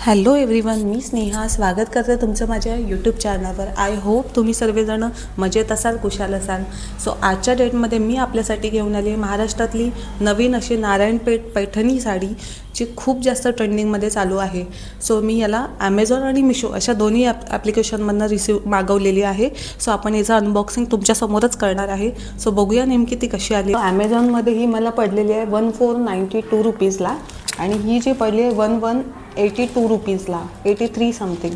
Hello everyone, मी स्नेहा स्वागत करते तुमचं माझ्या यूट्यूब चॅनलवर. आय होप तुम्ही सर्वजण मजेत असाल, कुशाल असाल. सो आजच्या डेटमध्ये मी आपल्यासाठी घेऊन आली महाराष्ट्रातली नवीन अशी नारायणपेठ पैठणी साडी जी खूप जास्त ट्रेंडिंगमध्ये चालू आहे. सो मी याला ॲमेझॉन आणि मिशो अशा दोन्ही ॲप्लिकेशनमधनं मागवलेली आहे. सो आपण याचं अनबॉक्सिंग तुमच्यासमोरच करणार आहे. सो बघूया नेमकी ती कशी आली. ॲमेझॉनमध्ये ही मला पडलेली आहे 1492 रुपीजला आणि ही जी पडली आहे 1182 रुपीजला, 83 समथिंग.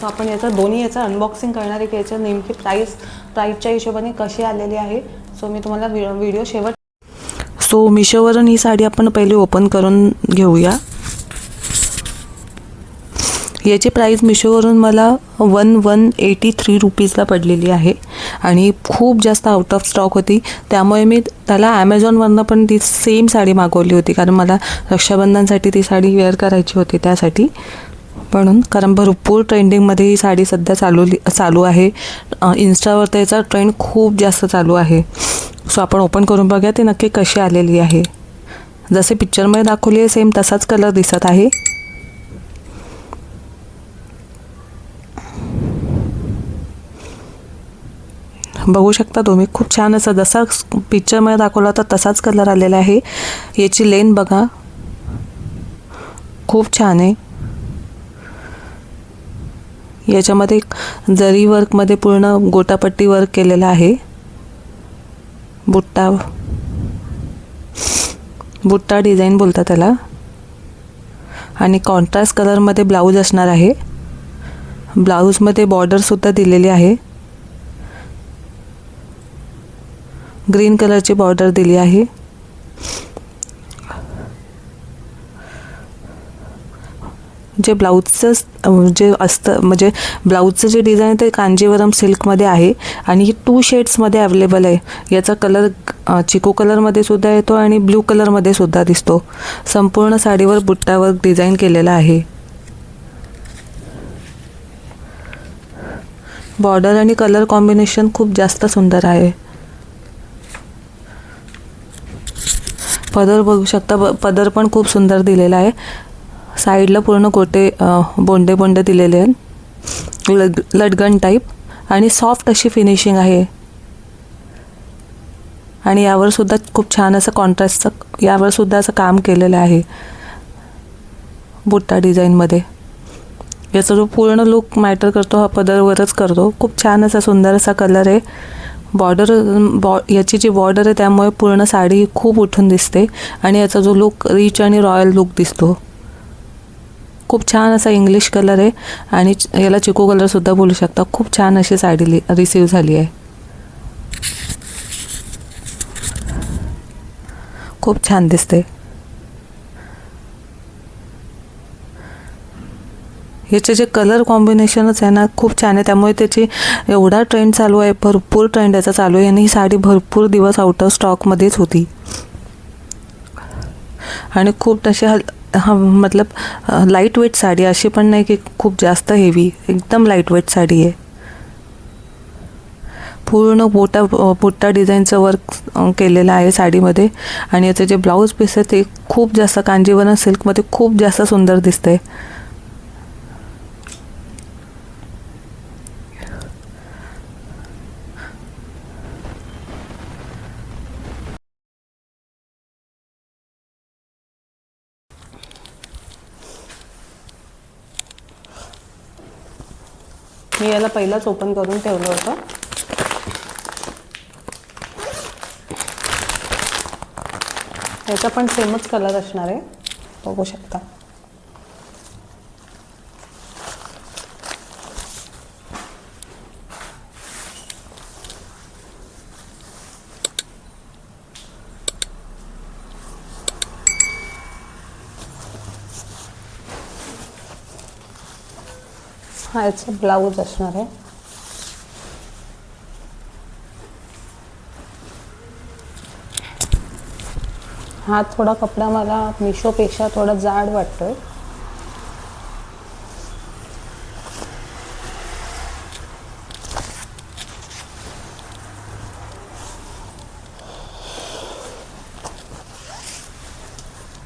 सो आपण याचा अनबॉक्सिंग करणार आहे की याच्या नेमकी प्राईसच्या हिशोबाने कशी आलेली आहे. सो मी तुम्हाला व्हिडिओ सो मिशोवरून ही साडी आपण पहिले ओपन करून घेऊया. याची प्राईस मिशोवरून मला 1183 रुपीजला पडलेली आहे आणि खूप जास्त आउट ऑफ स्टॉक होती. त्यामुळे मी त्याला ॲमेझॉनवरनं पण ती सेम साडी मागवली होती, कारण मला रक्षाबंधनसाठी ती साडी वेअर करायची होती त्यासाठी. म्हणून कारण भरपूर ट्रेंडिंगमध्ये ही साडी सध्या चालू आहे. इन्स्टावर त्याचा ट्रेंड खूप जास्त चालू आहे. सो आपण ओपन करून बघूया ती नक्की कशी आलेली आहे. जसे पिक्चरमध्ये दाखवली आहे सेम तसाच कलर दिसत आहे. बघू शकता तुम्ही, खूप छान असं जसा पिक्चरमध्ये दाखवला होता तसाच कलर आलेला आहे. याची लेन बघा, खूप छान आहे. याच्यामध्ये जरी वर्कमध्ये पूर्ण गोटापट्टी वर्क केलेला आहे. बुट्टा डिझाईन बोलतात त्याला. आणि कॉन्ट्रास्ट कलरमध्ये ब्लाऊज असणार आहे. ब्लाऊजमध्ये बॉर्डरसुद्धा दिलेली आहे. ग्रीन कलरची बॉर्डर दिली आहे. जे ब्लाऊजचं जे असतं म्हणजे ब्लाऊजचं जे डिझाईन आहे ते कांजीवरम सिल्कमध्ये आहे आणि ही 2 शेड्समध्ये अवेलेबल आहे. याचा कलर चिकू कलरमध्ये सुद्धा येतो आणि ब्ल्यू कलरमध्ये सुद्धा दिसतो. संपूर्ण साडीवर बुट्टावर डिझाईन केलेला आहे. बॉर्डर आणि कलर कॉम्बिनेशन खूप जास्त सुंदर आहे. पदर बघू शकता, पदर पण खूप सुंदर दिलेला आहे. साईडला पूर्ण बोंडे दिलेले आहेत, लटगन टाईप आणि सॉफ्ट अशी फिनिशिंग आहे. आणि यावर सुद्धा खूप छान असं कॉन्ट्रास्टचं यावर सुद्धा असं काम केलेलं आहे बुट्टा डिझाईनमध्ये. याचा जो पूर्ण लुक मॅटर करतो हा पदरवरच करतो. खूप छान असा सुंदर असा कलर आहे. याची जी बॉर्डर आहे त्यामुळे पूर्ण साडी खूप उठून दिसते आणि याचा जो लुक रिच आणि रॉयल लुक दिसतो. खूप छान असा इंग्लिश कलर आहे आणि याला चिकू कलरसुद्धा बोलू शकता. खूप छान अशी साडी रिसीव झाली आहे. खूप छान दिसते. याचे जे कलर कॉम्बिनेशनच आहे ना खूप छान आहे. त्यामुळे त्याची एवढा ट्रेंड चालू आहे, भरपूर ट्रेंड याचा चालू आहे आणि ही साडी भरपूर दिवस आउट ऑफ स्टॉकमध्येच होती. आणि खूप तशी मतलब लाईट वेट साडी, अशी पण नाही की खूप जास्त हेवी, एकदम लाईट वेट साडी आहे. पूर्ण बुट्टा डिझाईनचं वर्क केलेलं आहे साडीमध्ये आणि याचे जे ब्लाऊज पीस आहे ते खूप जास्त कांजीवरम सिल्कमध्ये खूप जास्त सुंदर दिसते. मी याला पहिलाच ओपन करून ठेवलं होतं. याचा पण सेमच कलर असणार आहे, बघू शकता. हा याचा ब्लाऊज असणार आहे. हा थोडा कपडा मला मिशोपेक्षा थोडा जाड वाटतोय.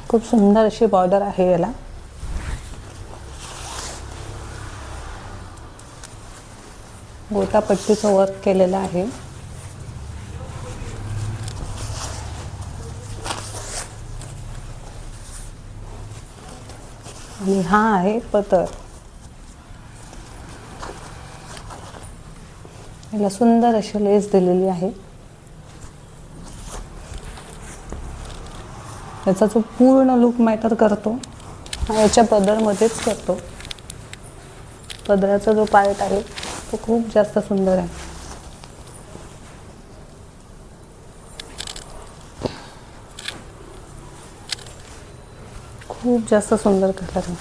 खूप सुंदर अशी बॉर्डर आहे याला. गोटापट्टीचं वर्क केलेलं आहे. आणि हा आहे पदर. याला सुंदर अशी लेस दिलेली आहे. याचा जो पूर्ण लुक मॅटर करतो हा याच्या पदरमध्येच करतो. पदराचा जो पार्ट आहे तो खूप जास्त सुंदर आहे. खूप जास्त सुंदर कलर आहे.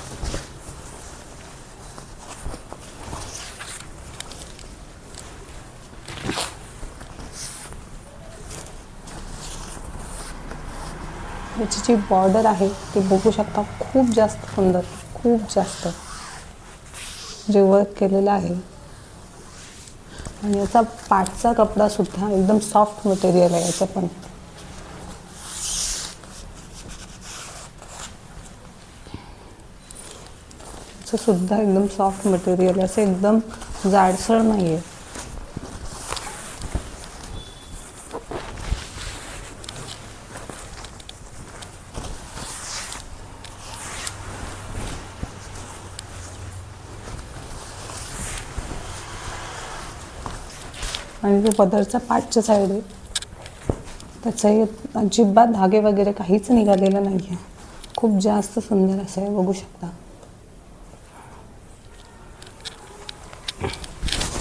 याची जी बॉर्डर आहे ती बघू शकता, खूप जास्त सुंदर, खूप जास्त जे वर्क केलेलं आहे. आणि याचा पाठचा कपडा सुद्धा एकदम सॉफ्ट मटेरियल आहे. याचं पण सुद्धा एकदम सॉफ्ट मटेरियल, असं एकदम जाडसर नाही आहे. आणि जो पदरचा पाठच्या साईड आहे त्याचाही अजिबात धागे वगैरे काहीच निघालेलं नाही आहे. खूप जास्त सुंदर असं आहे, बघू शकता.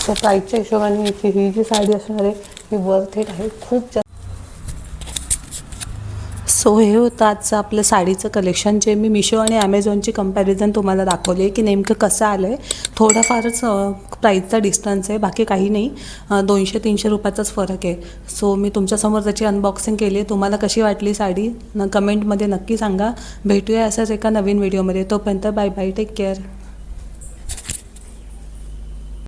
सो प्राईसच्या हिशोबाने ही जी साडी असणार आहे ही वर्थ इट आहे, खूप जास्त. सो हे होतं आजचं आपलं साडीचं कलेक्शन, जे मी मिशो आणि ॲमेझॉनची कंपॅरिझन तुम्हाला दाखवले की नेमकं कसं आलं आहे. थोडाफारच प्राईसचा डिस्टन्स आहे, बाकी काही नाही. 200-300 रुपयाचाच फरक आहे. सो मी तुमच्यासमोर त्याची अनबॉक्सिंग केली आहे. तुम्हाला कशी वाटली साडी कमेंटमध्ये नक्की सांगा. भेटूया असंच एका नवीन व्हिडिओमध्ये. तोपर्यंत बाय बाय, टेक केअर.